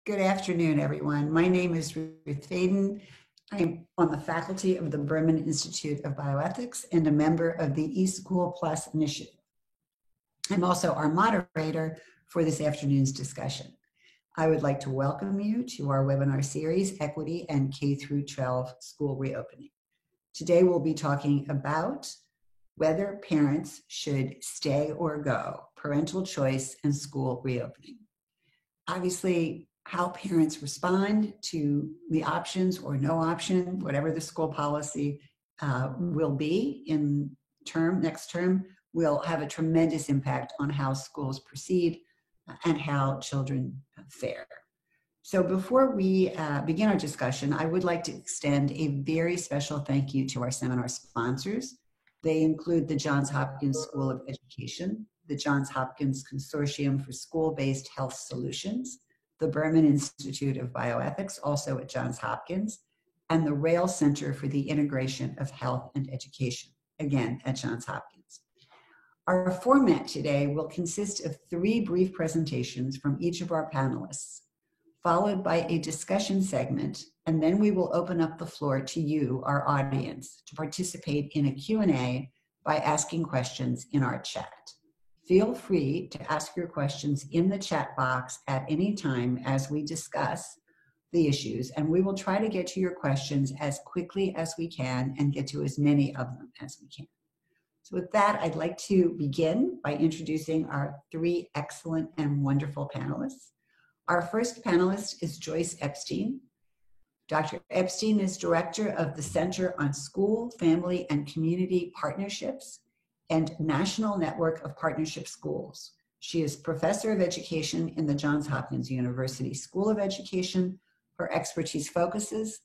Good afternoon, everyone. My name is Ruth Faden. I'm on the faculty of the Berman Institute of Bioethics and a member of the eSchool Plus initiative. I'm also our moderator for this afternoon's discussion. I would like to welcome you to our webinar series, Equity and K-12 School Reopening. Today we'll be talking about whether parents should stay or go, parental choice and school reopening. Obviously, how parents respond to the options or no option, whatever the school policy will be in next term, will have a tremendous impact on how schools proceed and how children fare. So before we begin our discussion, I would like to extend a very special thank you to our seminar sponsors. They include the Johns Hopkins School of Education, the Johns Hopkins Consortium for School-Based Health Solutions, the Berman Institute of Bioethics, also at Johns Hopkins, and the Rail Center for the Integration of Health and Education, again at Johns Hopkins. Our format today will consist of 3 brief presentations from each of our panelists, followed by a discussion segment, and then we will open up the floor to you, our audience, to participate in a Q&A by asking questions in our chat. Feel free to ask your questions in the chat box at any time as we discuss the issues, and we will try to get to your questions as quickly as we can and get to as many of them as we can. So with that, I'd like to begin by introducing our 3 excellent and wonderful panelists. Our first panelist is Joyce Epstein. Dr. Epstein is director of the Center on School, Family, and Community Partnerships and National Network of Partnership Schools. She is professor of education in the Johns Hopkins University School of Education. Her expertise focuses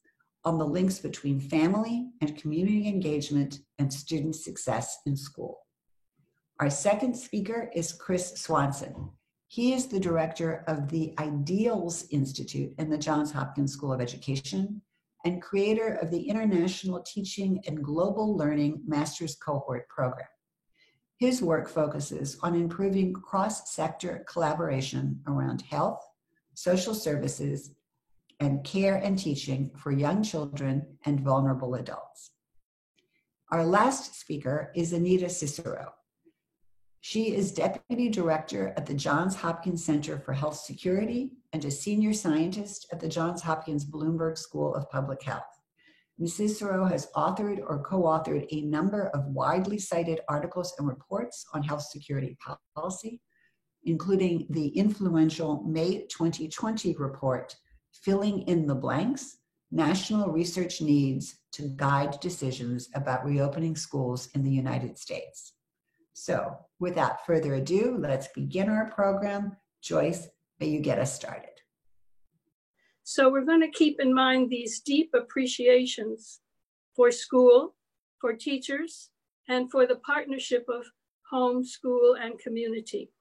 on the links between family and community engagement and student success in school. Our second speaker is Chris Swanson. He is the director of the Ideals Institute in the Johns Hopkins School of Education and creator of the International Teaching and Global Learning Master's Cohort Program. His work focuses on improving cross-sector collaboration around health, social services, and care and teaching for young children and vulnerable adults. Our last speaker is Anita Cicero. She is Deputy Director at the Johns Hopkins Center for Health Security and a Senior Scientist at the Johns Hopkins Bloomberg School of Public Health. Ms. Cicero has authored or co-authored a number of widely cited articles and reports on health security policy, including the influential May 2020 report, Filling in the Blanks, National Research Needs to Guide Decisions about Reopening Schools in the United States. So without further ado, let's begin our program. Joyce, may you get us started. So we're going to keep in mind these deep appreciations for school, for teachers, and for the partnership of home, school, and community.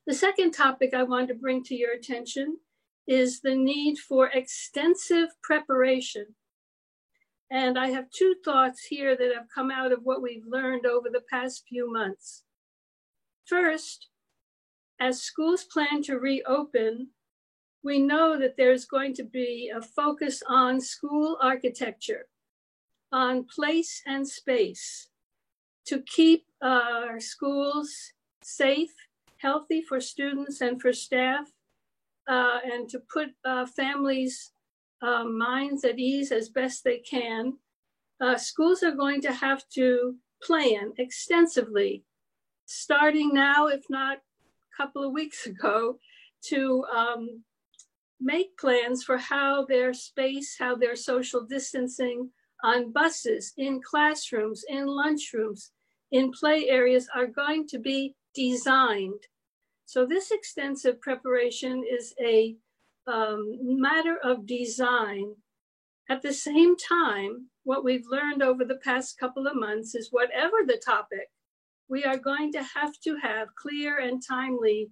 The second topic I want to bring to your attention is the need for extensive preparation. And I have 2 thoughts here that have come out of what we've learned over the past few months. First, as schools plan to reopen, we know that there's going to be a focus on school architecture, on place and space, to keep our schools safe, healthy for students and for staff, and to put families' minds at ease as best they can. Schools are going to have to plan extensively, starting now, if not a couple of weeks ago, to make plans for how their space, how their social distancing on buses, in classrooms, in lunchrooms, in play areas are going to be designed. So this extensive preparation is a matter of design. At the same time, what we've learned over the past couple of months is whatever the topic, we are going to have clear and timely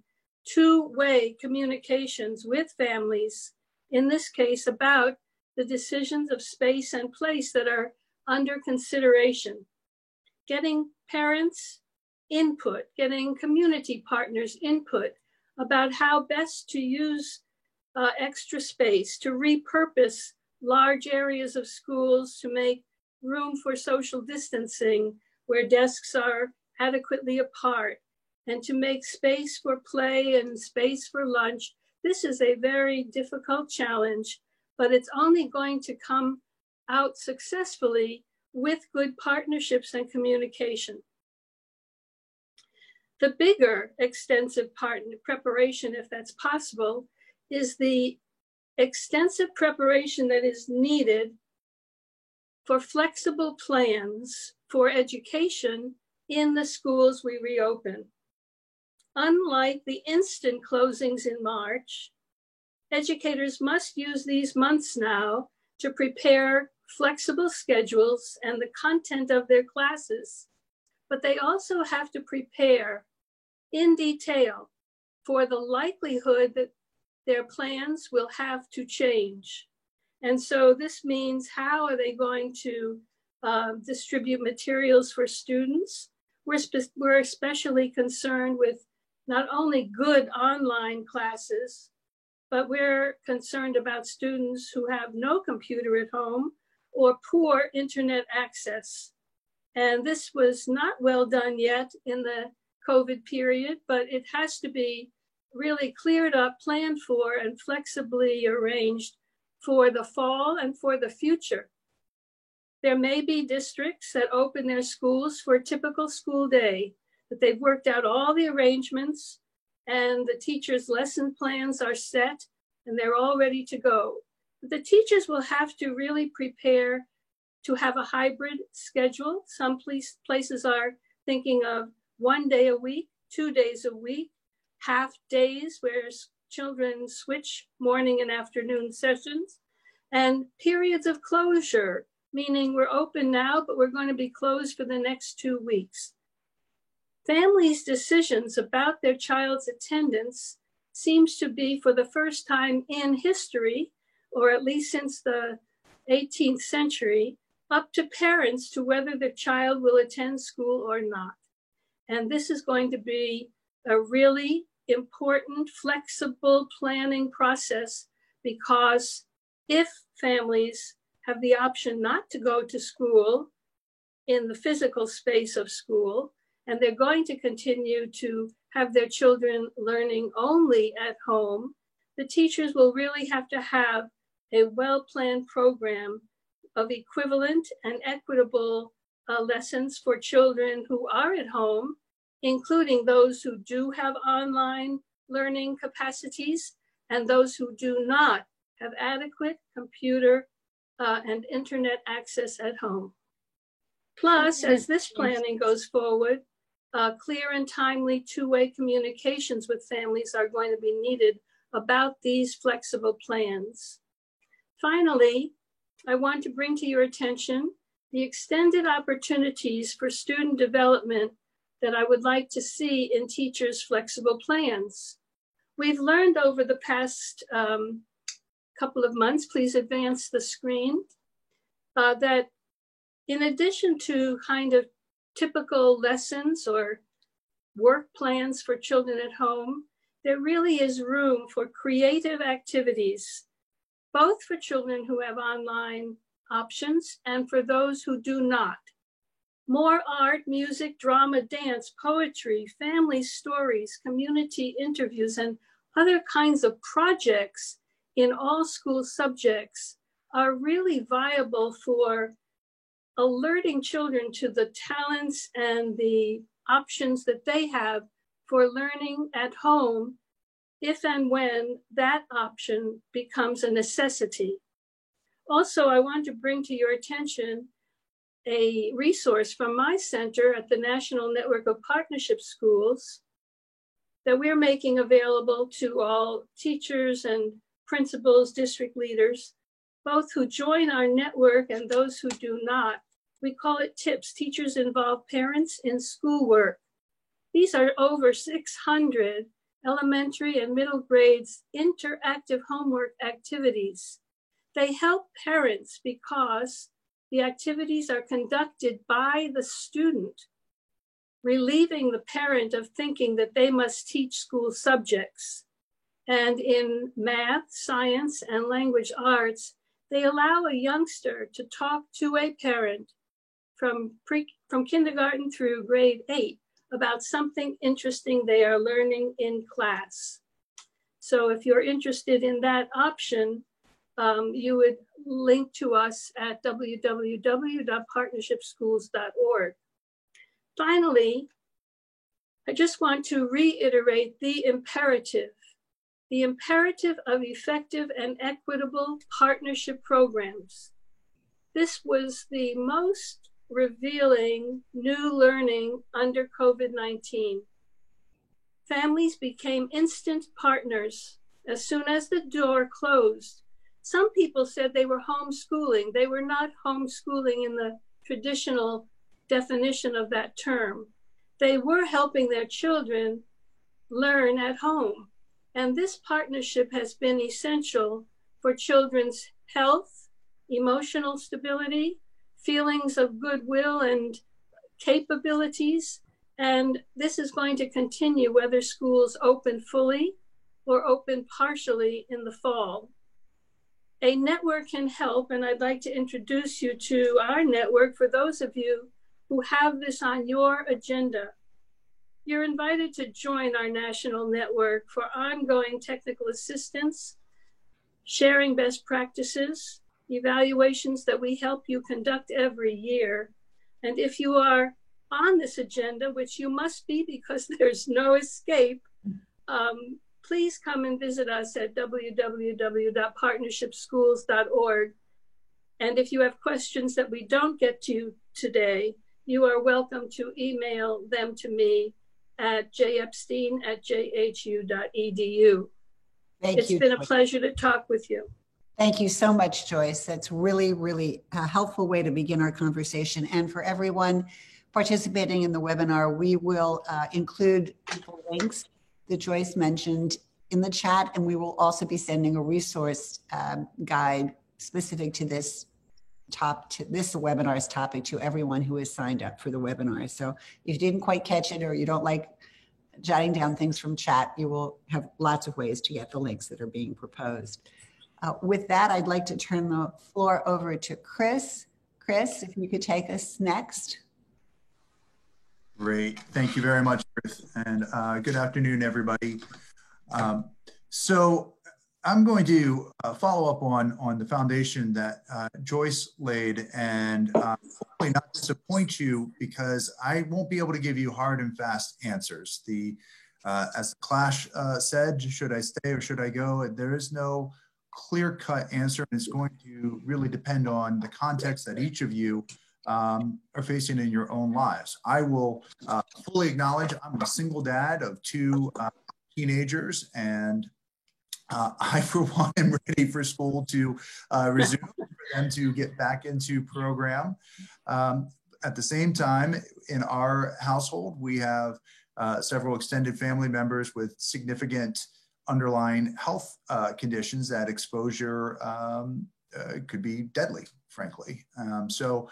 2-way communications with families, in this case about the decisions of space and place that are under consideration. Getting parents' input, getting community partners' input about how best to use extra space, to repurpose large areas of schools to make room for social distancing where desks are adequately apart, and to make space for play and space for lunch. This is a very difficult challenge, but it's only going to come out successfully with good partnerships and communication. The bigger extensive preparation, if that's possible, is the extensive preparation that is needed for flexible plans for education in the schools we reopen. Unlike the instant closings in March, educators must use these months now to prepare flexible schedules and the content of their classes, but they also have to prepare in detail for the likelihood that their plans will have to change. And so this means, how are they going to distribute materials for students? We're especially concerned with not only good online classes, but we're concerned about students who have no computer at home or poor internet access. And this was not well done yet in the COVID period, but it has to be really cleared up, planned for, and flexibly arranged for the fall and for the future. There may be districts that open their schools for a typical school day, that they've worked out all the arrangements and the teachers' lesson plans are set and they're all ready to go. But the teachers will have to really prepare to have a hybrid schedule. Some places are thinking of 1 day a week, 2 days a week, half days where children switch morning and afternoon sessions, and periods of closure, meaning we're open now, but we're going to be closed for the next 2 weeks. Families' decisions about their child's attendance seems to be, for the first time in history, or at least since the 18th century, up to parents to whether their child will attend school or not. And this is going to be a really important, flexible planning process, because if families have the option not to go to school in the physical space of school, and they're going to continue to have their children learning only at home, the teachers will really have to have a well-planned program of equivalent and equitable lessons for children who are at home, including those who do have online learning capacities and those who do not have adequate computer and internet access at home. Plus, as this planning goes forward, clear and timely two-way communications with families are going to be needed about these flexible plans. Finally, I want to bring to your attention the extended opportunities for student development that I would like to see in teachers' flexible plans. We've learned over the past couple of months, please advance the screen, that in addition to kind of typical lessons or work plans for children at home, there really is room for creative activities, both for children who have online options and for those who do not. More art, music, drama, dance, poetry, family stories, community interviews, and other kinds of projects in all school subjects are really viable for alerting children to the talents and the options that they have for learning at home, if and when that option becomes a necessity. Also, I want to bring to your attention a resource from my center at the National Network of Partnership Schools that we're making available to all teachers and principals, district leaders, both who join our network and those who do not. We call it TIPS, Teachers Involve Parents in Schoolwork. These are over 600 elementary and middle grades interactive homework activities. They help parents because the activities are conducted by the student, relieving the parent of thinking that they must teach school subjects. And in math, science, and language arts, they allow a youngster to talk to a parent from kindergarten through grade 8 about something interesting they are learning in class. So if you're interested in that option, you would link to us at www.partnershipschools.org. Finally, I just want to reiterate the imperative of effective and equitable partnership programs. This was the most revealing new learning under COVID-19. Families became instant partners as soon as the door closed. Some people said they were homeschooling. They were not homeschooling in the traditional definition of that term. They were helping their children learn at home. And this partnership has been essential for children's health, emotional stability, feelings of goodwill and capabilities. And this is going to continue whether schools open fully or open partially in the fall. A network can help, and I'd like to introduce you to our network for those of you who have this on your agenda. You're invited to join our national network for ongoing technical assistance, sharing best practices, evaluations that we help you conduct every year. And if you are on this agenda, which you must be because there's no escape, please come and visit us at www.partnershipschools.org. And if you have questions that we don't get to today, you are welcome to email them to me at jepstein@jhu.edu. It's been a pleasure to talk with you. Thank you so much, Joyce. That's really, really a helpful way to begin our conversation. And for everyone participating in the webinar, we will include the links that Joyce mentioned in the chat, and we will also be sending a resource guide specific to this webinar's topic to everyone who has signed up for the webinar. So if you didn't quite catch it or you don't like jotting down things from chat, you will have lots of ways to get the links that are being proposed. With that, I'd like to turn the floor over to Chris. Chris, if you could take us next. Great. Thank you very much, Chris. And good afternoon, everybody. So I'm going to follow up on the foundation that Joyce laid, and hopefully not disappoint you, because I won't be able to give you hard and fast answers. As the clash said, should I stay or should I go? There is no clear-cut answer, and it's going to really depend on the context that each of you are facing in your own lives. I will fully acknowledge I'm a single dad of 2 teenagers, and I, for one, am ready for school to resume, for them to get back into program. At the same time, in our household, we have several extended family members with significant underlying health conditions that exposure could be deadly, frankly. So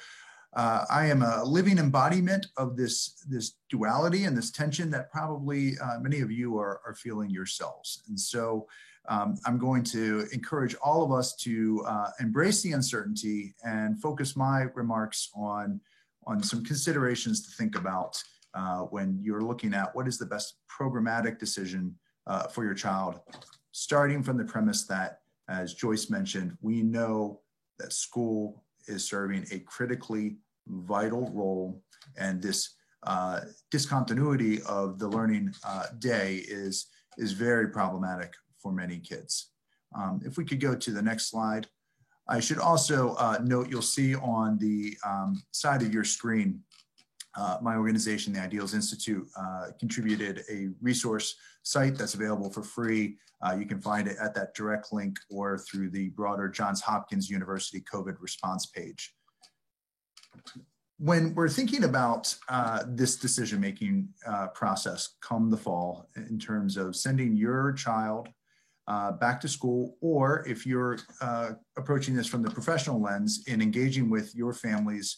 I am a living embodiment of this duality and this tension that probably many of you are feeling yourselves. And so I'm going to encourage all of us to embrace the uncertainty and focus my remarks on some considerations to think about when you're looking at what is the best programmatic decision for your child, starting from the premise that, as Joyce mentioned, we know that school is serving a critically vital role, and this discontinuity of the learning day is very problematic for many kids. If we could go to the next slide. I should also note, you'll see on the side of your screen, my organization, the Ideals Institute, contributed a resource site that's available for free. You can find it at that direct link or through the broader Johns Hopkins University COVID response page. When we're thinking about this decision-making process come the fall, in terms of sending your child back to school, or if you're approaching this from the professional lens in engaging with your families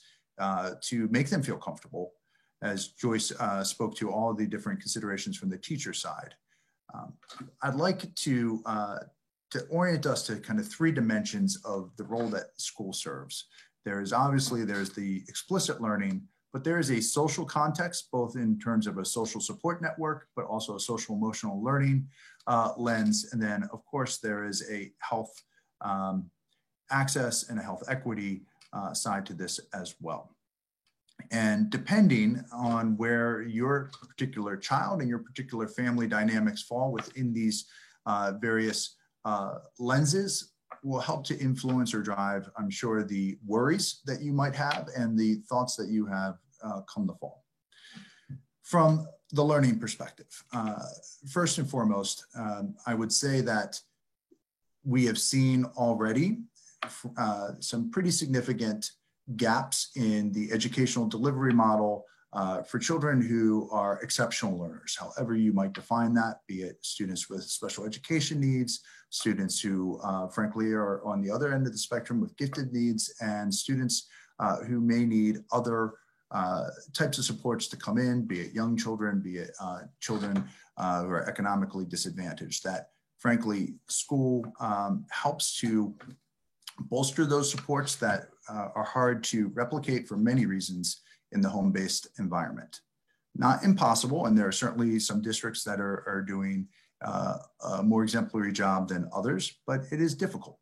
to make them feel comfortable, as Joyce spoke to all the different considerations from the teacher side. I'd like to orient us to kind of three dimensions of the role that school serves. There's the explicit learning, but there is a social context, both in terms of a social support network, but also a social emotional learning lens. And then, of course, there is a health access and a health equity side to this as well. And depending on where your particular child and your particular family dynamics fall within these various lenses will help to influence or drive, I'm sure, the worries that you might have and the thoughts that you have come the fall. From the learning perspective, first and foremost, I would say that we have seen already some pretty significant gaps in the educational delivery model for children who are exceptional learners, however you might define that, be it students with special education needs, students who frankly are on the other end of the spectrum with gifted needs, and students who may need other types of supports to come in, be it young children, be it children who are economically disadvantaged, that frankly school helps to bolster those supports that are hard to replicate for many reasons in the home-based environment. Not impossible, and there are certainly some districts that are doing a more exemplary job than others, but it is difficult.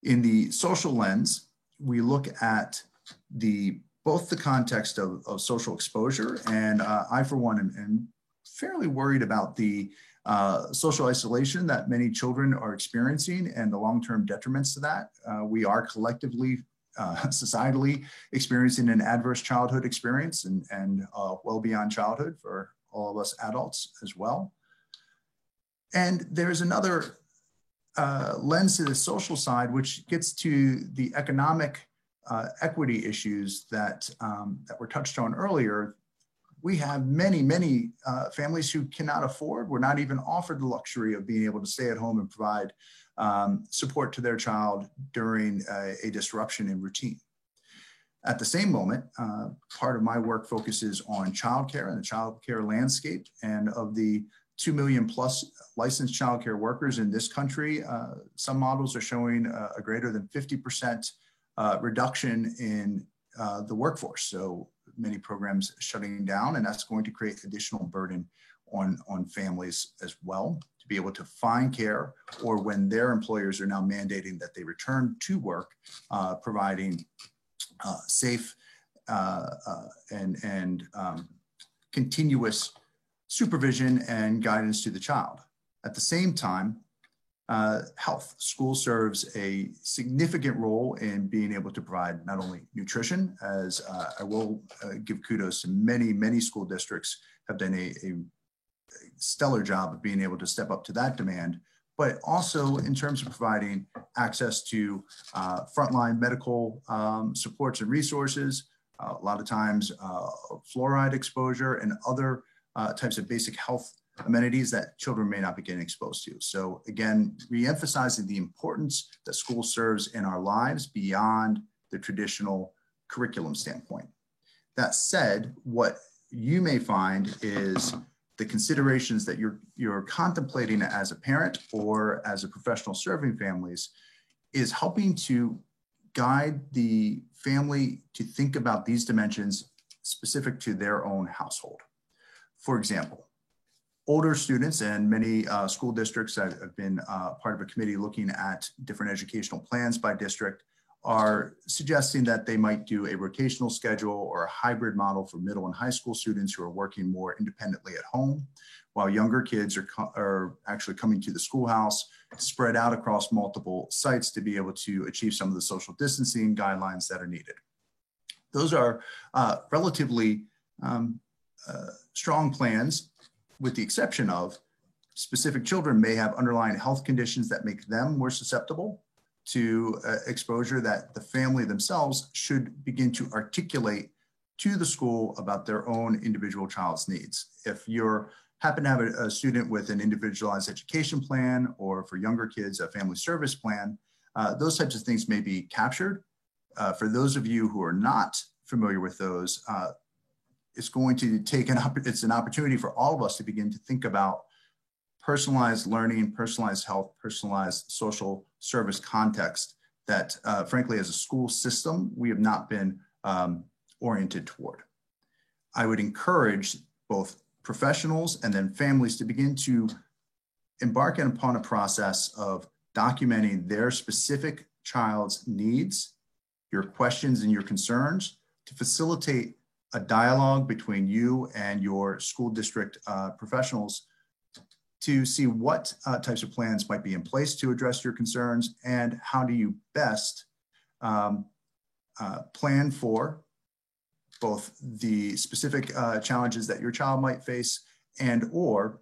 In the social lens, we look at both the context of social exposure, and I, for one, am fairly worried about the social isolation that many children are experiencing and the long-term detriments to that. We are collectively, societally experiencing an adverse childhood experience and well beyond childhood for all of us adults as well. And there's another lens to the social side, which gets to the economic equity issues that were touched on earlier. We have many families who cannot afford, were not even offered the luxury of being able to stay at home and provide support to their child during a disruption in routine. At the same moment, part of my work focuses on childcare and the childcare landscape. And of the 2 million plus licensed childcare workers in this country, some models are showing a greater than 50% reduction in the workforce. So many programs shutting down, and that's going to create additional burden on families as well to be able to find care, or when their employers are now mandating that they return to work, providing safe and continuous supervision and guidance to the child. At the same time, health. School serves a significant role in being able to provide not only nutrition, as I will give kudos to many school districts have done a stellar job of being able to step up to that demand, but also in terms of providing access to frontline medical supports and resources, a lot of times fluoride exposure and other types of basic health amenities that children may not be getting exposed to. So again, re-emphasizing the importance that school serves in our lives beyond the traditional curriculum standpoint. That said, what you may find is the considerations that you're contemplating as a parent or as a professional serving families is helping to guide the family to think about these dimensions specific to their own household. For example, older students, and many school districts that have been part of a committee looking at different educational plans by district, are suggesting that they might do a rotational schedule or a hybrid model for middle and high school students who are working more independently at home, while younger kids are actually coming to the schoolhouse, spread out across multiple sites to be able to achieve some of the social distancing guidelines that are needed. Those are relatively strong plans, with the exception of specific children may have underlying health conditions that make them more susceptible to exposure that the family themselves should begin to articulate to the school about their own individual child's needs. If you happen to have a student with an individualized education plan, or for younger kids, a family service plan, those types of things may be captured. For those of you who are not familiar with those, it's going to take it's an opportunity for all of us to begin to think about personalized learning, personalized health, personalized social service context that, frankly, as a school system, we have not been oriented toward. I would encourage both professionals and then families to begin to embark upon a process of documenting their specific child's needs, your questions and your concerns, to facilitate a dialogue between you and your school district professionals to see what types of plans might be in place to address your concerns, and how do you best plan for both the specific challenges that your child might face and or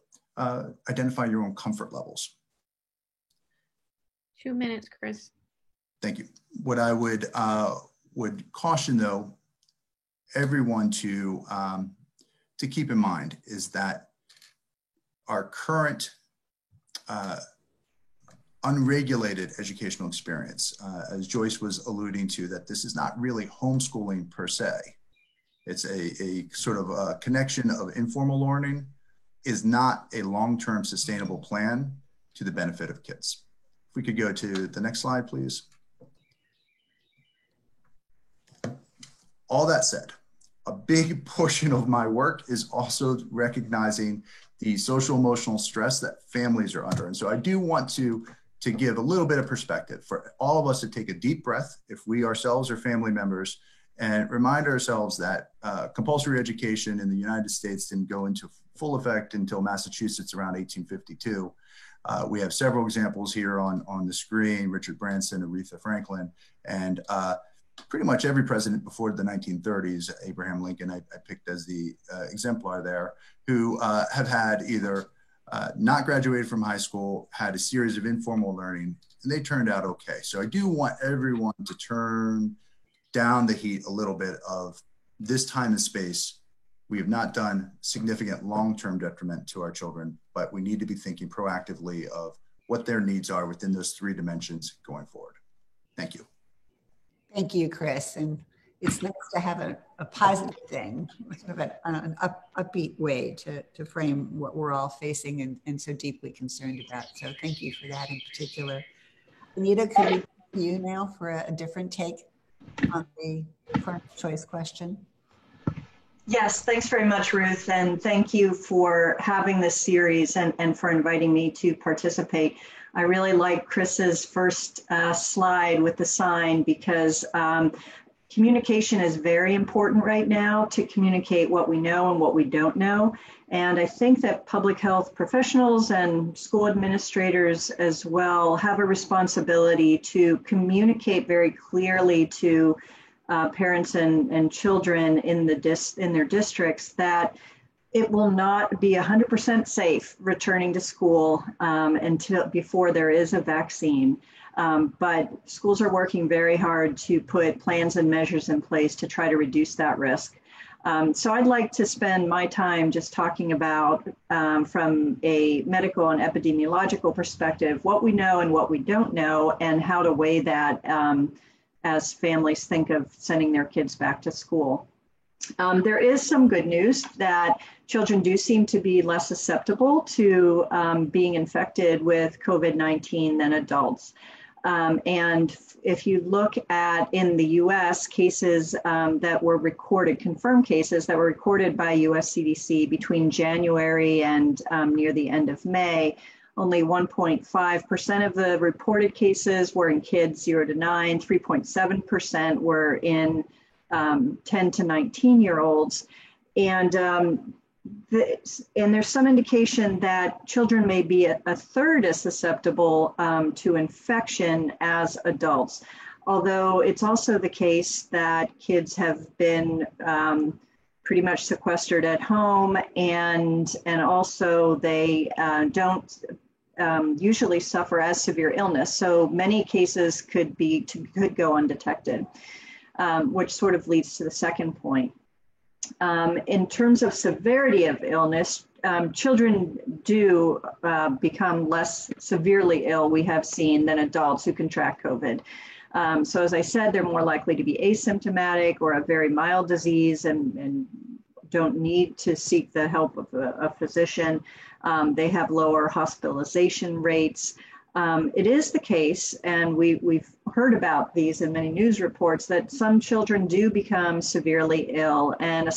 identify your own comfort levels. 2 minutes, Chris. Thank you. What I would caution, though, everyone to keep in mind is that our current unregulated educational experience, as Joyce was alluding to, that this is not really homeschooling per se. It's a sort of a connection of informal learning, is not a long-term sustainable plan to the benefit of kids. If we could go to the next slide, please. All that said, a big portion of my work is also recognizing the social emotional stress that families are under. And so I do want to give a little bit of perspective for all of us to take a deep breath if we ourselves are family members, and remind ourselves that compulsory education in the United States didn't go into full effect until Massachusetts around 1852. We have several examples here on the screen: Richard Branson, Aretha Franklin, and pretty much every president before the 1930s, Abraham Lincoln, I picked as the exemplar there, who have had either not graduated from high school, had a series of informal learning, and they turned out okay. So I do want everyone to turn down the heat a little bit of this time and space. We have not done significant long-term detriment to our children, but we need to be thinking proactively of what their needs are within those 3 dimensions going forward. Thank you. Thank you, Chris. And it's nice to have a positive thing, sort of an upbeat way to frame what we're all facing and so deeply concerned about. So thank you for that in particular. Anita, could we go to you now for a different take on the current choice question? Yes, thanks very much, Ruth. And thank you for having this series and for inviting me to participate. I really like Chris's first slide with the sign, because communication is very important right now, to communicate what we know and what we don't know. And I think that public health professionals and school administrators as well have a responsibility to communicate very clearly to parents and children in their districts that it will not be 100% safe returning to school before there is a vaccine. But schools are working very hard to put plans and measures in place to try to reduce that risk. So I'd like to spend my time just talking about, from a medical and epidemiological perspective, what we know and what we don't know, and how to weigh that as families think of sending their kids back to school. There is some good news that children do seem to be less susceptible to being infected with COVID-19 than adults. And if you look at, in the US, cases that were recorded, confirmed cases that were recorded by US CDC between January and near the end of May, only 1.5% of the reported cases were in kids 0 to 9, 3.7% were in 10 to 19-year-olds. And there's some indication that children may be a third as susceptible to infection as adults. Although it's also the case that kids have been pretty much sequestered at home, and also they don't usually suffer as severe illness. So many cases could go undetected, which sort of leads to the second point. In terms of severity of illness, children do become less severely ill, we have seen, than adults who contract COVID. So as I said, they're more likely to be asymptomatic or a very mild disease and don't need to seek the help of a physician. They have lower hospitalization rates. It is the case, and we've heard about these in many news reports, that some children do become severely ill, and a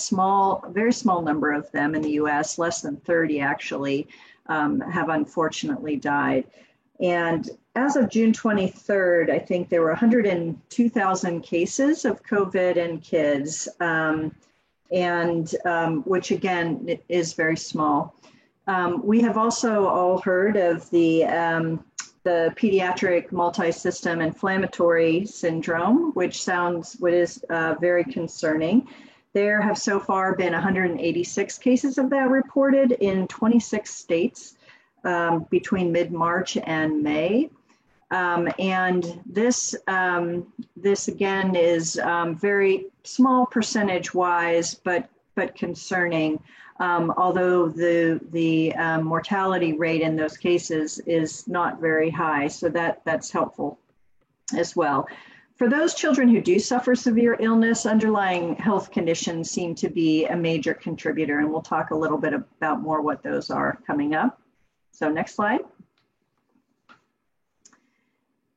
very small number of them in the US, less than 30 actually, have unfortunately died. And as of June 23rd, I think there were 102,000 cases of COVID in kids, which again is very small. We have also all heard of the pediatric multisystem inflammatory syndrome, which is very concerning. There have so far been 186 cases of that reported in 26 states between mid-March and May. And this again is very small percentage-wise, but concerning. Although the mortality rate in those cases is not very high, so that's helpful as well. For those children who do suffer severe illness, underlying health conditions seem to be a major contributor, and we'll talk a little bit about more what those are coming up. So next slide.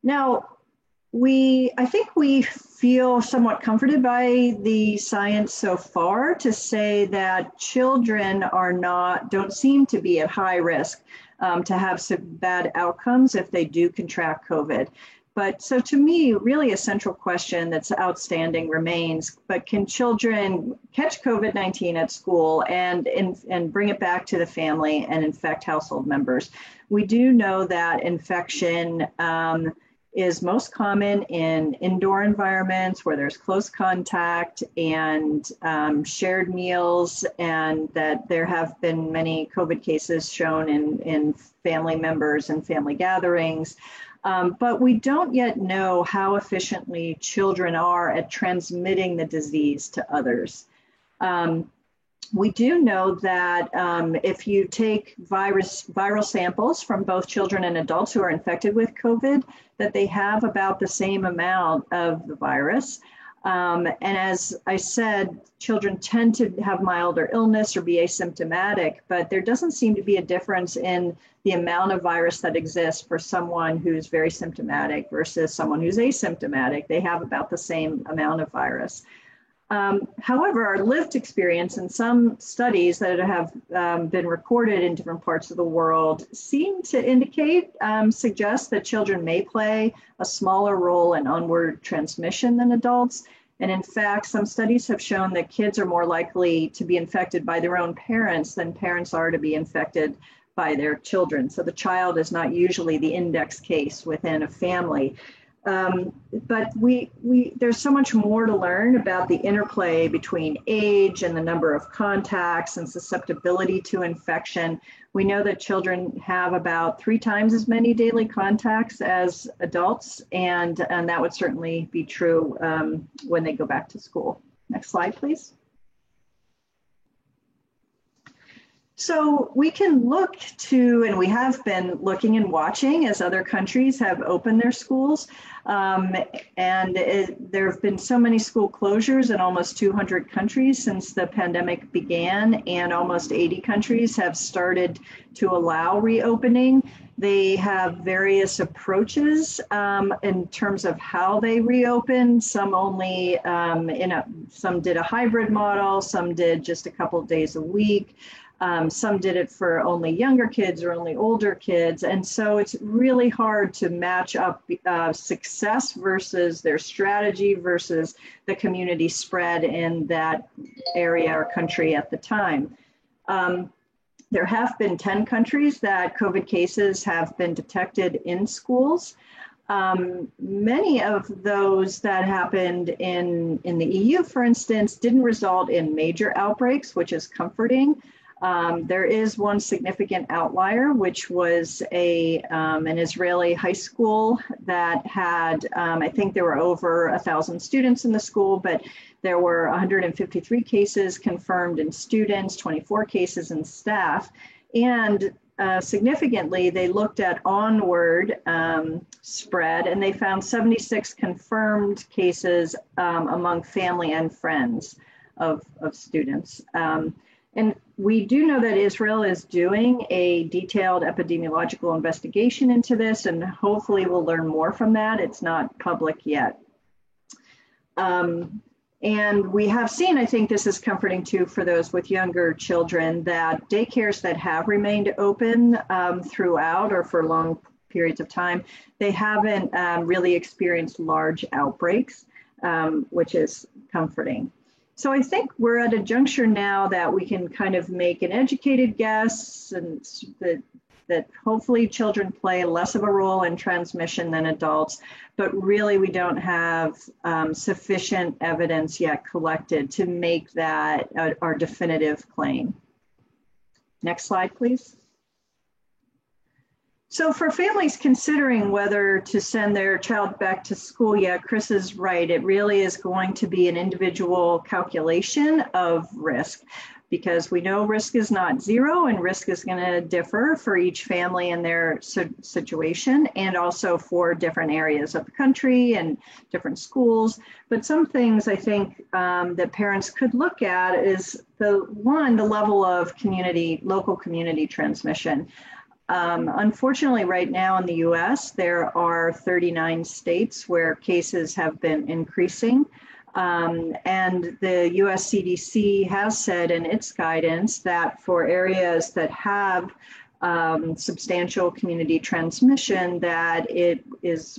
Now, I think we feel somewhat comforted by the science so far to say that children don't seem to be at high risk to have some bad outcomes if they do contract COVID. But so to me, really a central question that's outstanding remains, but can children catch COVID-19 at school and bring it back to the family and infect household members? We do know that infection is most common in indoor environments where there's close contact and shared meals, and that there have been many COVID cases shown in family members and family gatherings. But we don't yet know how efficiently children are at transmitting the disease to others. We do know that if you take viral samples from both children and adults who are infected with COVID, that they have about the same amount of the virus. And as I said, children tend to have milder illness or be asymptomatic, but there doesn't seem to be a difference in the amount of virus that exists for someone who's very symptomatic versus someone who's asymptomatic. They have about the same amount of virus. However, our lived experience in some studies that have been recorded in different parts of the world seem to suggest that children may play a smaller role in onward transmission than adults. And in fact, some studies have shown that kids are more likely to be infected by their own parents than parents are to be infected by their children. So the child is not usually the index case within a family. But there's so much more to learn about the interplay between age and the number of contacts and susceptibility to infection. We know that children have about 3 times as many daily contacts as adults, and that would certainly be true when they go back to school. Next slide, please. So we can look to, and we have been looking and watching as other countries have opened their schools. There have been so many school closures in almost 200 countries since the pandemic began, and almost 80 countries have started to allow reopening. They have various approaches in terms of how they reopen. Some only, some did a hybrid model, some did just a couple of days a week. Some did it for only younger kids or only older kids. And so it's really hard to match up success versus their strategy versus the community spread in that area or country at the time. There have been 10 countries that COVID cases have been detected in schools. Many of those that happened in the EU, for instance, didn't result in major outbreaks, which is comforting. There is one significant outlier, which was an Israeli high school that had, I think there were over 1,000 students in the school, but there were 153 cases confirmed in students, 24 cases in staff. And significantly, they looked at onward spread, and they found 76 confirmed cases among family and friends of students. And we do know that Israel is doing a detailed epidemiological investigation into this, and hopefully we'll learn more from that. It's not public yet. And we have seen, I think this is comforting too for those with younger children, that daycares that have remained open throughout or for long periods of time, they haven't really experienced large outbreaks, which is comforting. So I think we're at a juncture now that we can kind of make an educated guess, and that hopefully children play less of a role in transmission than adults, but really we don't have sufficient evidence yet collected to make that our definitive claim. Next slide, please. So for families considering whether to send their child back to school, yeah, Chris is right. It really is going to be an individual calculation of risk, because we know risk is not zero, and risk is going to differ for each family and their situation, and also for different areas of the country and different schools. But some things I think that parents could look at is the level of local community transmission. Unfortunately, right now in the US, there are 39 states where cases have been increasing. And the US CDC has said in its guidance that for areas that have substantial community transmission, that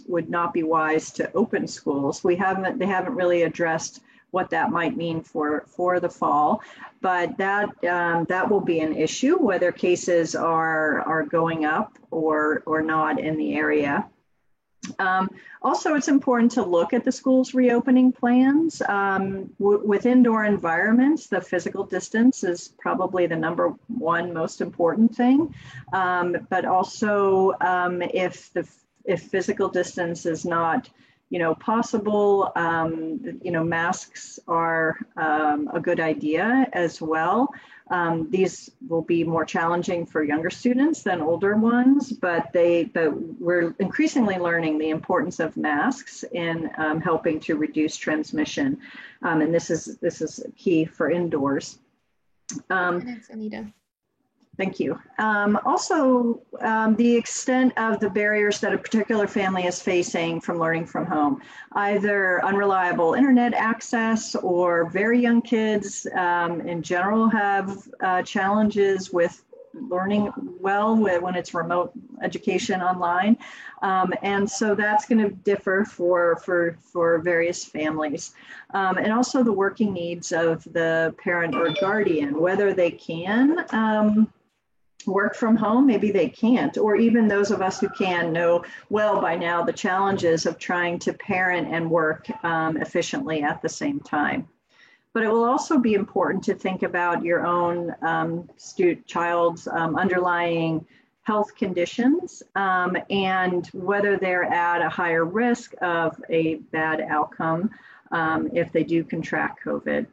would not be wise to open schools. They haven't really addressed what that might mean for the fall, but that will be an issue, whether cases are going up or not in the area. Also, it's important to look at the school's reopening plans. With indoor environments, the physical distance is probably the number one most important thing. But also, if physical distance is not possible, masks are a good idea as well. These will be more challenging for younger students than older ones, but we're increasingly learning the importance of masks in helping to reduce transmission. And this is key for indoors. Thanks, Anita. Thank you. Also, the extent of the barriers that a particular family is facing from learning from home, either unreliable internet access or very young kids in general have challenges with learning well when it's remote education online. And so that's going to differ for various families. And also the working needs of the parent or guardian, whether they can work from home, maybe they can't, or even those of us who can know well by now the challenges of trying to parent and work efficiently at the same time. But it will also be important to think about your own child's underlying health conditions and whether they're at a higher risk of a bad outcome if they do contract COVID.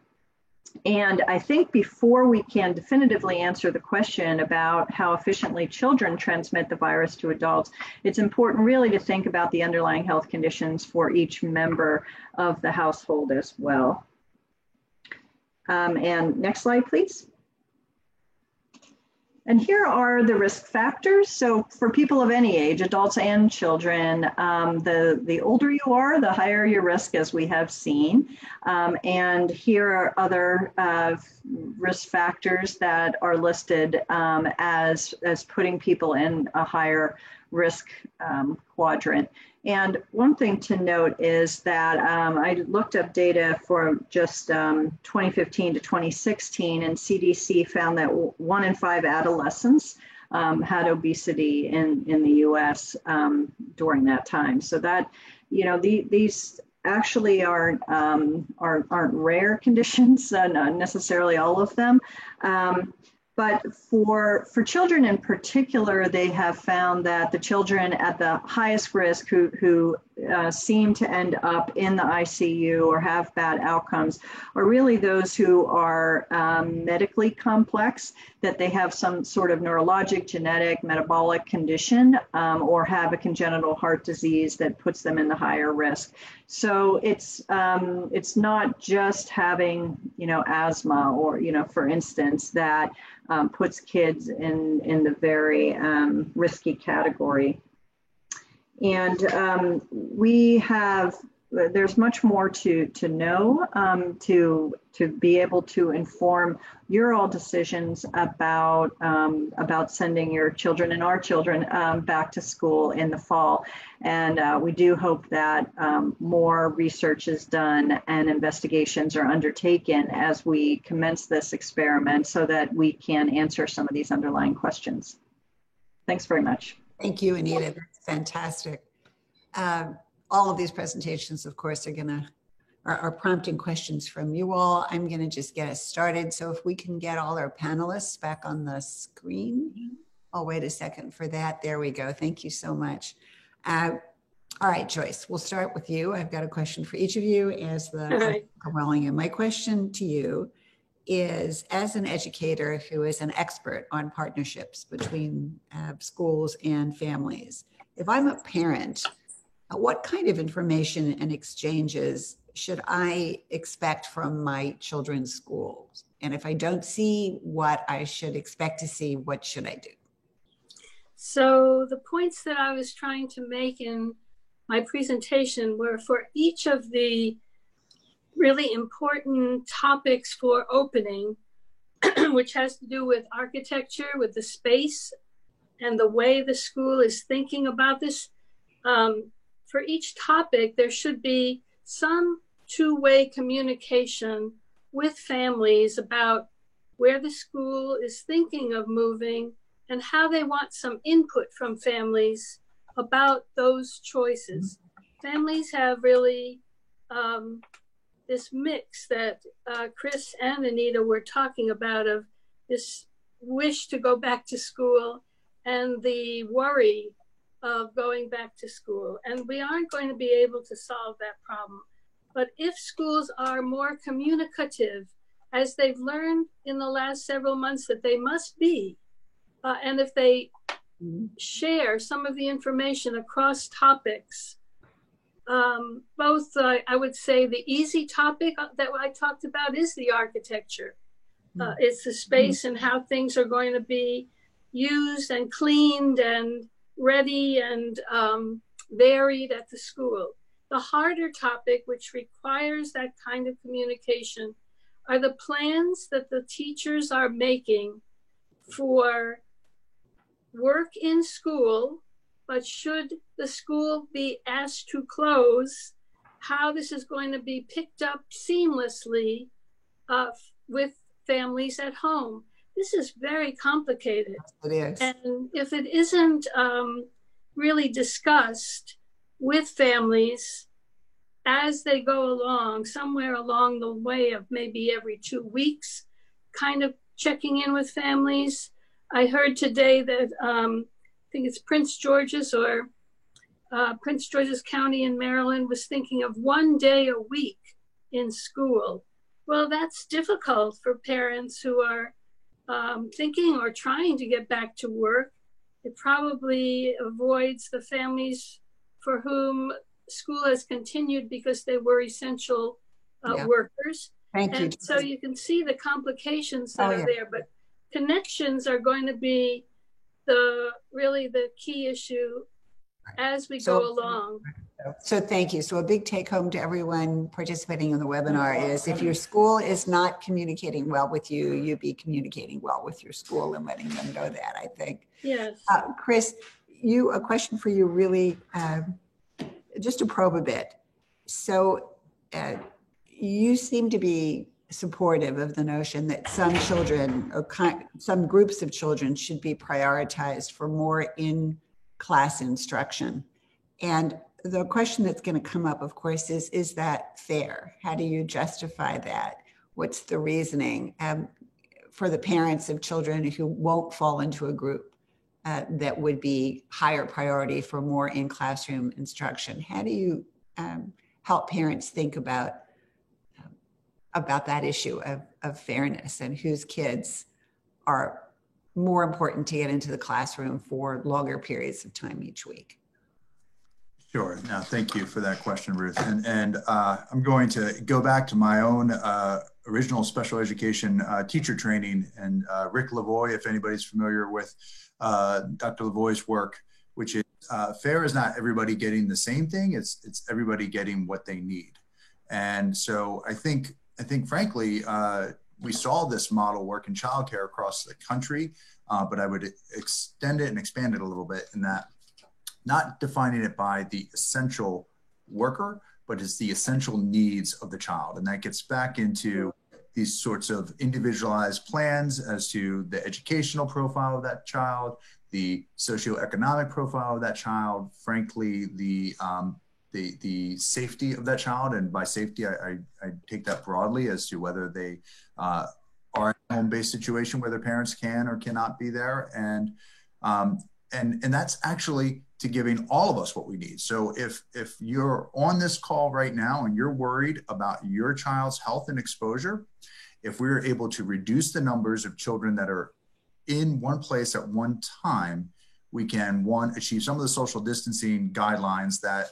And I think before we can definitively answer the question about how efficiently children transmit the virus to adults, it's important really to think about the underlying health conditions for each member of the household as well. And next slide, please. And here are the risk factors. So for people of any age, adults and children, the older you are, the higher your risk, as we have seen. And here are other risk factors that are listed as putting people in a higher risk quadrant. And one thing to note is that I looked up data for just 2015 to 2016, and CDC found that 1 in 5 adolescents had obesity in the US during that time. So that, these actually aren't rare conditions, not necessarily all of them. But for children in particular, they have found that the children at the highest risk who seem to end up in the ICU or have bad outcomes are really those who are medically complex, that they have some sort of neurologic, genetic, metabolic condition, or have a congenital heart disease that puts them in the higher risk. So it's not just having, asthma or, for instance, that puts kids in the very risky category. And there's much more to know to be able to inform your all decisions about sending your children and our children back to school in the fall. And we do hope that more research is done and investigations are undertaken as we commence this experiment so that we can answer some of these underlying questions. Thanks very much. Thank you, Anita. That's fantastic. All of these presentations, of course, are prompting questions from you all. I'm gonna just get us started. So if we can get all our panelists back on the screen. I'll wait a second for that. There we go. Thank you so much. All right, Joyce, we'll start with you. I've got a question for each of you as the rolling in. My question to you is, as an educator who is an expert on partnerships between schools and families, if I'm a parent, what kind of information and exchanges should I expect from my children's schools? And if I don't see what I should expect to see, what should I do? So the points that I was trying to make in my presentation were for each of the really important topics for opening, which has to do with architecture, with the space, and the way the school is thinking about this. For each topic, there should be some two-way communication with families about where the school is thinking of moving and how they want some input from families about those choices. Families have really this mix that Chris and Anita were talking about, of this wish to go back to school and the worry of going back to school. And we aren't going to be able to solve that problem. But if schools are more communicative, as they've learned in the last several months that they must be, and if they share some of the information across topics, both, I would say the easy topic that I talked about is the architecture. It's the space and how things are going to be used and cleaned and ready and varied at the school. The harder topic, which requires that kind of communication, are the plans that the teachers are making for work in school, but should the school be asked to close, how this is going to be picked up seamlessly with families at home. This is very complicated. It is. And if it isn't really discussed with families as they go along, somewhere along the way of maybe every 2 weeks, kind of checking in with families. I heard today that I think it's Prince George's or Prince George's County in Maryland was thinking of 1 day a week in school. Well, that's difficult for parents who are thinking or trying to get back to work. It probably avoids the families for whom school has continued because they were essential workers. Thank you. And so you can see the complications that are there, but connections are going to be really the key issue as we go along. So thank you. So a big take home to everyone participating in the webinar is, if your school is not communicating well with you, you be communicating well with your school and letting them know that, I think. Yes. Chris, a question for you, really, just to probe a bit. So you seem to be supportive of the notion that some children or some groups of children should be prioritized for more in-class instruction. And the question that's going to come up, of course, is that fair? How do you justify that? What's the reasoning for the parents of children who won't fall into a group? that would be higher priority for more in-classroom instruction. How do you help parents think about that issue of fairness and whose kids are more important to get into the classroom for longer periods of time each week? Sure. Now, thank you for that question, Ruth. And I'm going to go back to my own original special education teacher training, and Rick Lavoie, if anybody's familiar with Dr. Lavoie's work, which is fair is not everybody getting the same thing. It's everybody getting what they need. And so I think frankly, we saw this model work in childcare across the country, but I would extend it and expand it a little bit in that not defining it by the essential worker, but it's the essential needs of the child. And that gets back into these sorts of individualized plans as to the educational profile of that child, the socioeconomic profile of that child, frankly, the safety of that child. And by safety, I take that broadly as to whether they are in a home-based situation where their parents can or cannot be there. And that's actually to giving all of us what we need. So if you're on this call right now and you're worried about your child's health and exposure, if we're able to reduce the numbers of children that are in one place at one time, we can, one, achieve some of the social distancing guidelines that,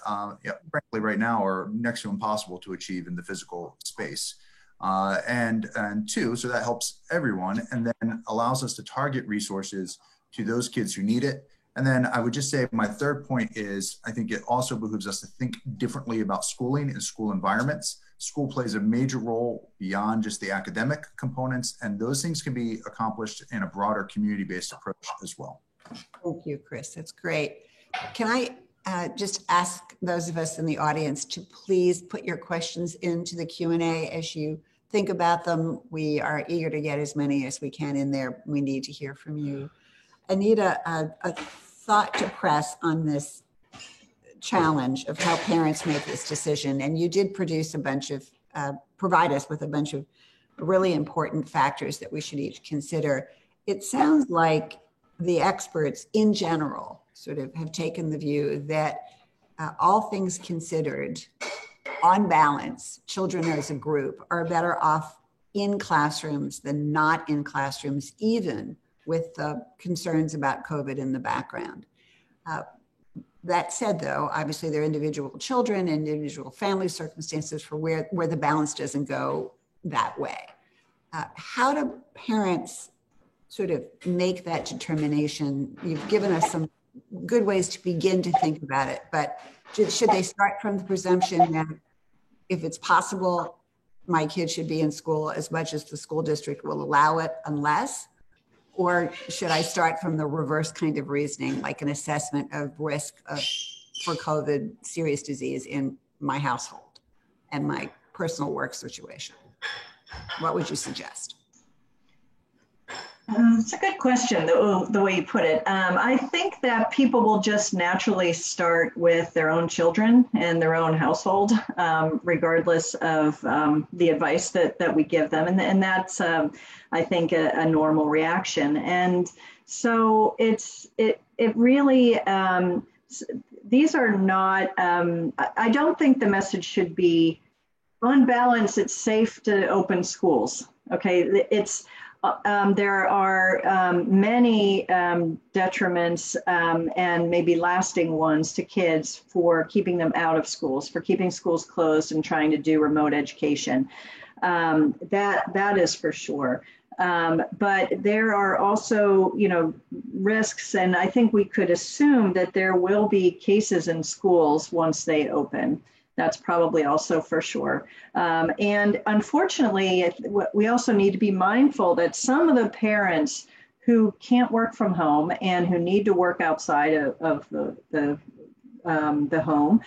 frankly, right now are next to impossible to achieve in the physical space. And two, so that helps everyone and then allows us to target resources to those kids who need it. And then I would just say my third point is I think it also behooves us to think differently about schooling and school environments. School plays a major role beyond just the academic components, and those things can be accomplished in a broader community-based approach as well. Thank you, Chris. That's great. Can I just ask those of us in the audience to please put your questions into the Q&A as you think about them. We are eager to get as many as we can in there. We need to hear from you. Anita, a thought to press on this challenge of how parents make this decision. And you did produce a bunch of, provide us with a bunch of really important factors that we should each consider. It sounds like the experts in general sort of have taken the view that all things considered, on balance, children as a group are better off in classrooms than not in classrooms, even with the concerns about COVID in the background. That said, though, obviously there are individual children and individual family circumstances for where the balance doesn't go that way. How do parents sort of make that determination? You've given us some good ways to begin to think about it, but should they start from the presumption that if it's possible, my kid should be in school as much as the school district will allow it, unless? Or should I start from the reverse kind of reasoning, like an assessment of risk for COVID serious disease in my household and my personal work situation? What would you suggest? It's a good question, the way you put it. I think that people will just naturally start with their own children and their own household, regardless of the advice that we give them. And that's, I think, a normal reaction. And so it really, these are not, I don't think the message should be, on balance, it's safe to open schools. Okay, it's, there are many detriments and maybe lasting ones to kids for keeping them out of schools, for keeping schools closed and trying to do remote education. That is for sure. But there are also, risks, and I think we could assume that there will be cases in schools once they open. That's probably also for sure. And unfortunately, we also need to be mindful that some of the parents who can't work from home and who need to work outside of the home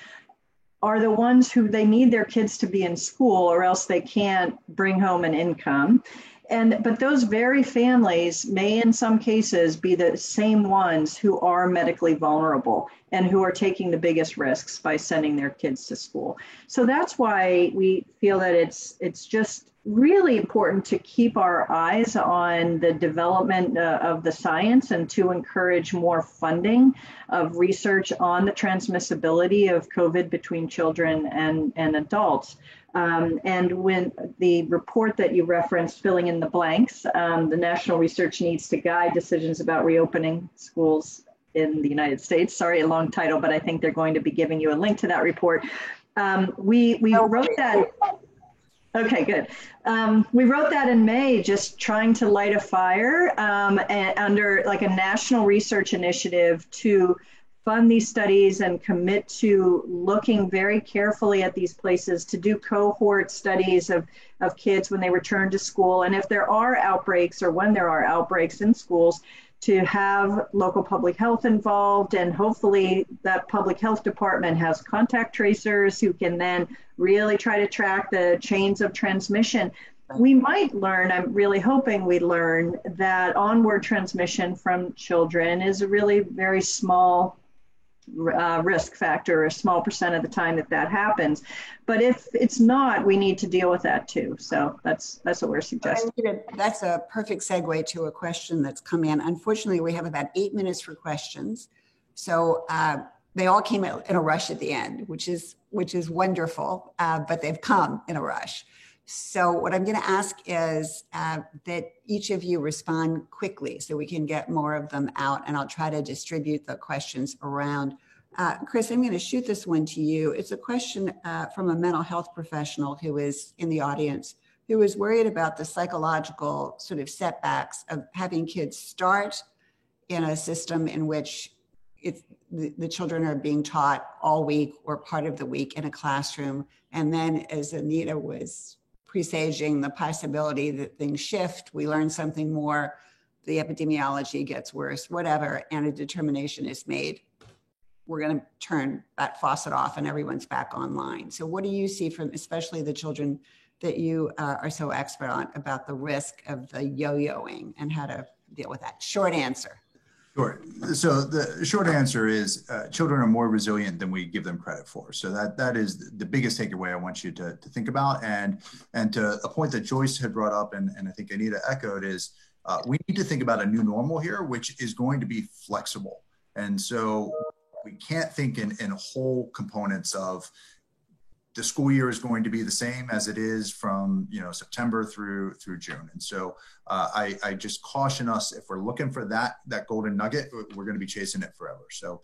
are the ones who they need their kids to be in school, or else they can't bring home an income. But those very families may in some cases be the same ones who are medically vulnerable and who are taking the biggest risks by sending their kids to school. So that's why we feel that it's just really important to keep our eyes on the development of the science and to encourage more funding of research on the transmissibility of COVID between children and adults. And when the report that you referenced, Filling in the Blanks, the National Research Needs to Guide Decisions about Reopening Schools in the United States. Sorry, a long title, but I think they're going to be giving you a link to that report. We wrote that. Okay, good. We wrote that in May, just trying to light a fire under like a national research initiative to fund these studies and commit to looking very carefully at these places, to do cohort studies of kids when they return to school. And if there are outbreaks or when there are outbreaks in schools, to have local public health involved, and hopefully that public health department has contact tracers who can then really try to track the chains of transmission. We might learn, I'm really hoping we learn, that onward transmission from children is a really very small risk factor, a small percent of the time that happens. But if it's not, we need to deal with that too. So that's what we're suggesting. That's a perfect segue to a question that's come in. Unfortunately, we have about 8 minutes for questions. So they all came in a rush at the end, which is wonderful, but they've come in a rush. So what I'm going to ask is that each of you respond quickly so we can get more of them out, and I'll try to distribute the questions around. Chris, I'm going to shoot this one to you. It's a question from a mental health professional who is in the audience, who is worried about the psychological sort of setbacks of having kids start in a system in which the children are being taught all week or part of the week in a classroom. And then, as Anita was presaging the possibility that things shift, we learn something more, the epidemiology gets worse, whatever, and a determination is made. We're going to turn that faucet off and everyone's back online. So what do you see from especially the children that you are so expert on about the risk of the yo-yoing and how to deal with that? Short answer. Sure. So the short answer is children are more resilient than we give them credit for. So that is the biggest takeaway I want you to think about. And to a point that Joyce had brought up, and I think Anita echoed, is we need to think about a new normal here, which is going to be flexible. And so we can't think in whole components of the school year is going to be the same as it is from September through June. And so I just caution us, if we're looking for that golden nugget, we're going to be chasing it forever. So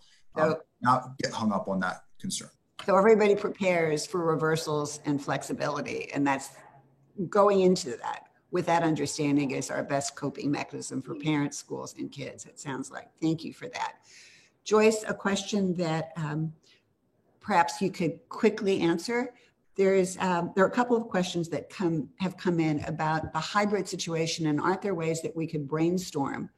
not get hung up on that concern. So everybody prepares for reversals and flexibility, and that's going into that with that understanding is our best coping mechanism for parents, schools, and kids, it sounds like. Thank you for that. Joyce, a question that perhaps you could quickly answer. There are a couple of questions that have come in about the hybrid situation, and aren't there ways that we could brainstorm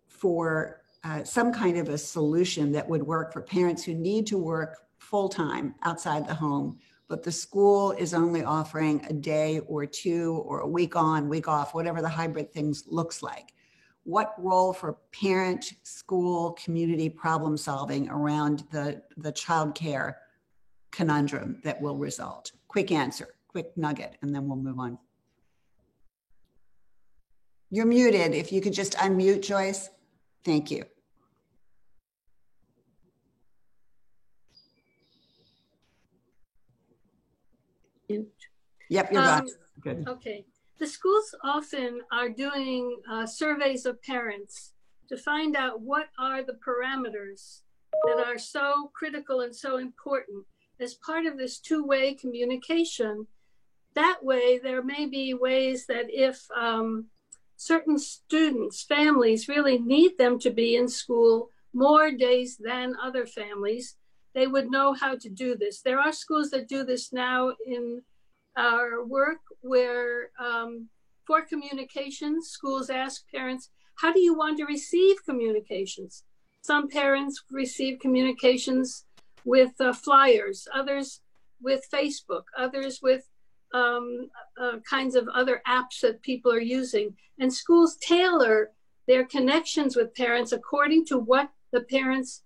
for some kind of a solution that would work for parents who need to work full-time outside the home, but the school is only offering a day or two or a week on, week off, whatever the hybrid things looks like. What role for parent, school, community problem solving around the child care conundrum that will result? Quick answer, quick nugget, and then we'll move on. You're muted. If you could just unmute, Joyce. Thank you. Yep, you're gone. Good. Okay. The schools often are doing surveys of parents to find out what are the parameters that are so critical and so important as part of this two-way communication. That way, there may be ways that if certain students, families really need them to be in school more days than other families, they would know how to do this. There are schools that do this now in our work where for communications, schools ask parents, how do you want to receive communications? Some parents receive communications with flyers, others with Facebook, others with kinds of other apps that people are using. And schools tailor their connections with parents according to what the parents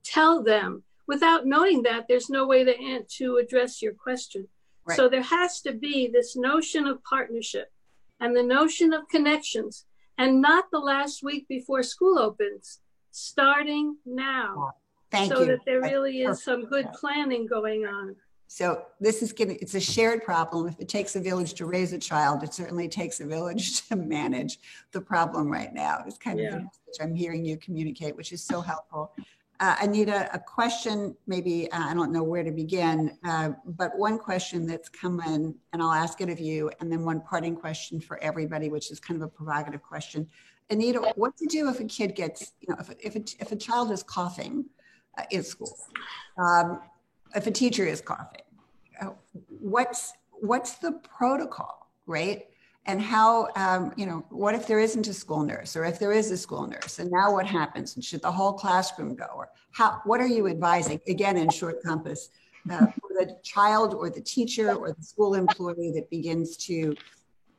tell them. Without knowing that, there's no way to address your question. Right. So there has to be this notion of partnership and the notion of connections, and not the last week before school opens, starting now. Thank so you. that there That's really is perfect. some good planning going on. So this is it's a shared problem. If it takes a village to raise a child, it certainly takes a village to manage the problem right now. It's kind of the message I'm hearing you communicate, which is so helpful. Anita, a question, maybe, I don't know where to begin, but one question that's come in, and I'll ask it of you, and then one parting question for everybody, which is kind of a provocative question. Anita, what to do if a kid gets, if a child is coughing in school? If a teacher is coughing, what's the protocol, right? And how, what if there isn't a school nurse, or if there is a school nurse, and now what happens? And should the whole classroom go? Or what are you advising, again, in short compass, for the child or the teacher or the school employee that begins to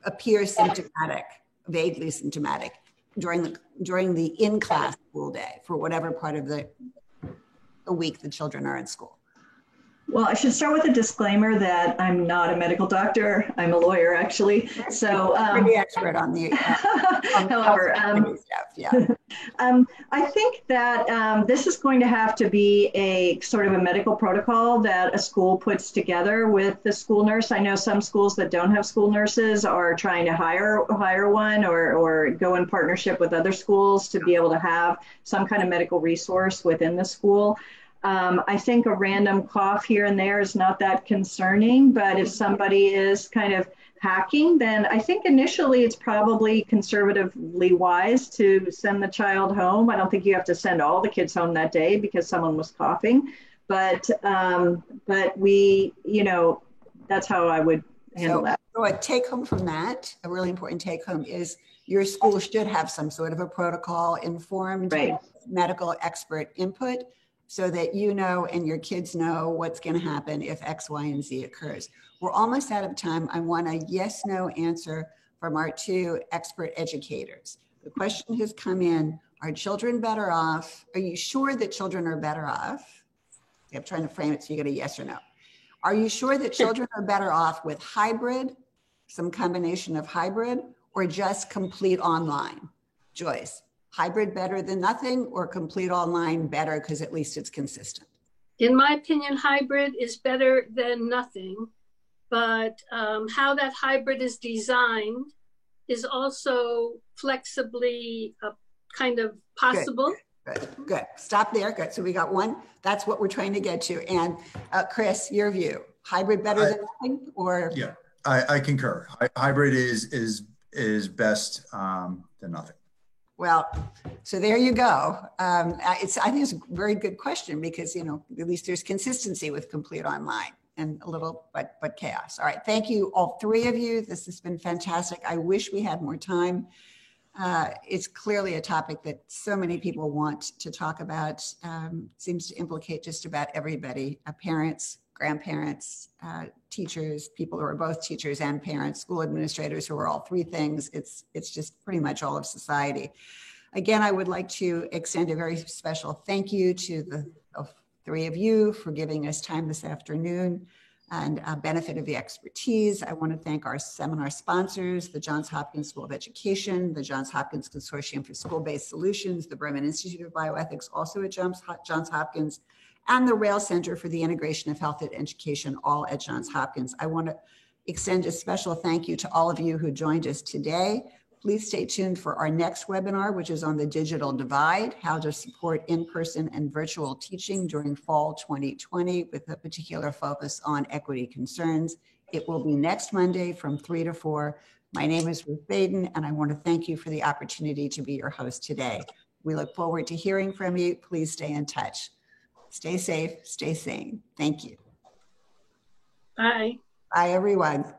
appear symptomatic, vaguely symptomatic, during the in-class school day, for whatever part of the week the children are in school? Well, I should start with a disclaimer that I'm not a medical doctor. I'm a lawyer, actually. So, pretty expert on the. However, I think that this is going to have to be a sort of a medical protocol that a school puts together with the school nurse. I know some schools that don't have school nurses are trying to hire one, or go in partnership with other schools to be able to have some kind of medical resource within the school. I think a random cough here and there is not that concerning, but if somebody is kind of hacking, then I think initially it's probably conservatively wise to send the child home. I don't think you have to send all the kids home that day because someone was coughing, but we, that's how I would handle that. So a take home from that, a really important take home, is your school should have some sort of a protocol, informed medical expert input, so that you know and your kids know what's going to happen if X, Y, and Z occurs. We're almost out of time. I want a yes/no answer from our two expert educators. The question has come in: are children better off? Are you sure that children are better off? I'm trying to frame it so you get a yes or no. Are you sure that children are better off with hybrid, some combination of hybrid, or just complete online? Joyce. Hybrid better than nothing, or complete online better because at least it's consistent? In my opinion, hybrid is better than nothing, but how that hybrid is designed is also flexibly kind of possible. Good. Stop there. Good. So we got one. That's what we're trying to get to. And Chris, your view: hybrid better than nothing, or? Yeah, I concur. Hybrid is best than nothing. Well, so there you go. I think it's a very good question because, at least there's consistency with complete online, and a little, but chaos. All right. Thank you, all three of you. This has been fantastic. I wish we had more time. It's clearly a topic that so many people want to talk about. Seems to implicate just about everybody, parents, grandparents, teachers, people who are both teachers and parents, school administrators who are all three things. It's just pretty much all of society. Again, I would like to extend a very special thank you to the three of you for giving us time this afternoon and benefit of the expertise. I want to thank our seminar sponsors, the Johns Hopkins School of Education, the Johns Hopkins Consortium for School-Based Solutions, the Berman Institute of Bioethics, also at Johns Hopkins, and the Rail Center for the Integration of Health and Education, all at Johns Hopkins. I want to extend a special thank you to all of you who joined us today. Please stay tuned for our next webinar, which is on the digital divide, how to support in-person and virtual teaching during fall 2020, with a particular focus on equity concerns. It will be next Monday from 3 to 4. My name is Ruth Baden, and I want to thank you for the opportunity to be your host today. We look forward to hearing from you. Please stay in touch. Stay safe, stay sane. Thank you. Bye. Bye, everyone.